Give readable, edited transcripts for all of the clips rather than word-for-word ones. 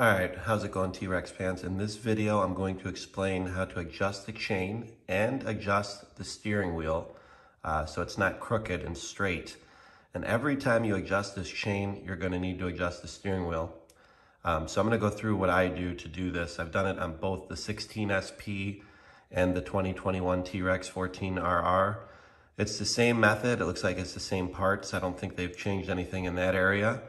All right, how's it going, T-Rex fans? In this video, I'm going to explain how to adjust the chain and adjust the steering wheel so it's not crooked and straight. And every time you adjust this chain, you're going to need to adjust the steering wheel. So I'm going to go through what I do to do this. I've done it on both the 16SP and the 2021 T-Rex 14RR. It's the same method. It looks like it's the same parts. I don't think they've changed anything in that area.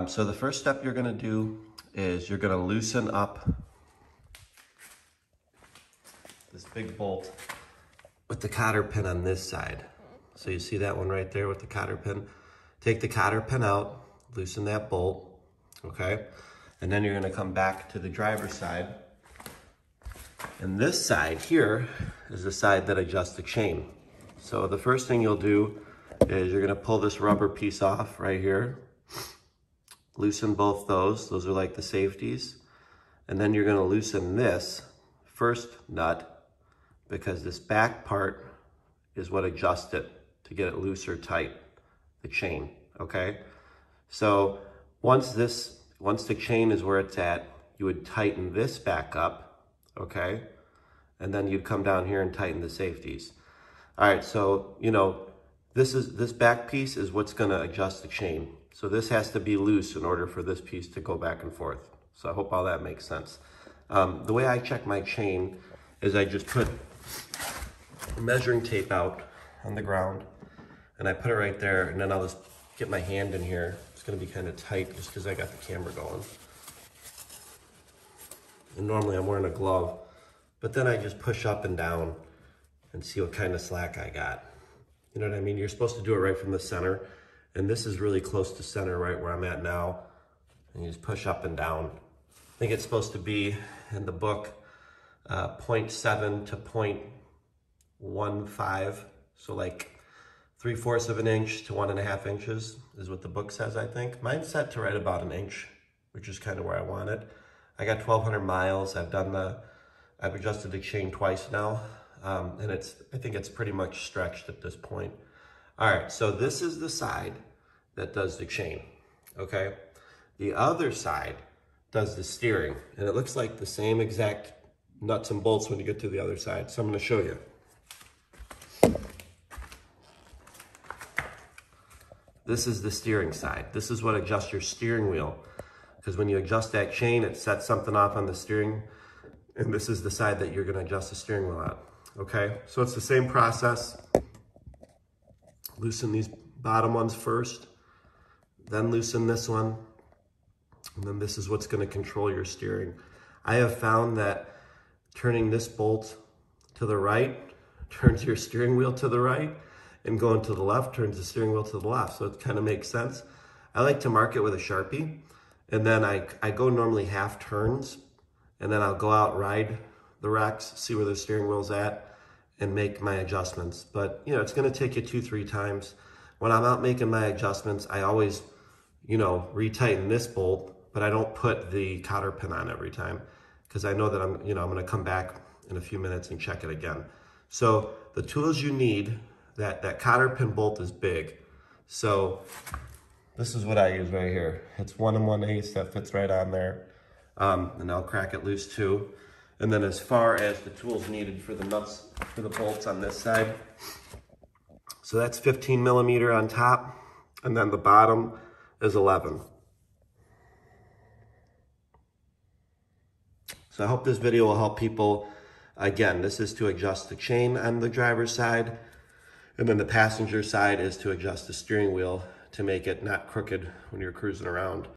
So the first step you're going to do is you're going to loosen up this big bolt with the cotter pin on this side. So you see that one right there with the cotter pin? Take the cotter pin out, loosen that bolt, okay? And then you're going to come back to the driver's side. And this side here is the side that adjusts the chain. So the first thing you'll do is you're going to pull this rubber piece off right here. Loosen both those are like the safeties. And then you're gonna loosen this first nut because this back part is what adjusts it to get it loose or tight, the chain, okay? So once the chain is where it's at, you would tighten this back up, okay? And then you'd come down here and tighten the safeties. All right, so this back piece is what's gonna adjust the chain. So this has to be loose in order for this piece to go back and forth. So I hope all that makes sense. The way I check my chain is I just put measuring tape out on the ground and I put it right there, and then I'll just get my hand in here. It's gonna be kind of tight just because I got the camera going. And normally I'm wearing a glove, but then I just push up and down and see what kind of slack I got. You know what I mean? You're supposed to do it right from the center. And this is really close to center right where I'm at now. And you just push up and down. I think it's supposed to be in the book 0.7 to 0.15. So like 3/4 of an inch to 1.5 inches is what the book says, I think. Mine's set to right about an inch, which is kind of where I want it. I got 1,200 miles. I've adjusted the chain twice now. And I think it's pretty much stretched at this point. All right, so this is the side that does the chain, okay? The other side does the steering, and it looks like the same exact nuts and bolts when you get to the other side. So I'm gonna show you. This is the steering side. This is what adjusts your steering wheel, because when you adjust that chain, it sets something off on the steering, and this is the side that you're gonna adjust the steering wheel at, okay? So it's the same process. Loosen these bottom ones first, then loosen this one, and then this is what's going to control your steering. I have found that turning this bolt to the right turns your steering wheel to the right, and going to the left turns the steering wheel to the left, so it kind of makes sense. I like to mark it with a Sharpie, and then I go normally half turns, and then I'll go out, ride the Rex, see where the steering wheel's at, and make my adjustments. But it's gonna take you 2-3 times. When I'm out making my adjustments, I always, retighten this bolt, but I don't put the cotter pin on every time because I know that I'm gonna come back in a few minutes and check it again. So the tools you need, that cotter pin bolt is big. So this is what I use right here. It's 1 1/8 that fits right on there. And I'll crack it loose too. And then as far as the tools needed for the nuts, for the bolts on this side, so that's 15 millimeter on top, and then the bottom is 11. So I hope this video will help people. Again, this is to adjust the chain on the driver's side, and then the passenger side is to adjust the steering wheel to make it not crooked when you're cruising around.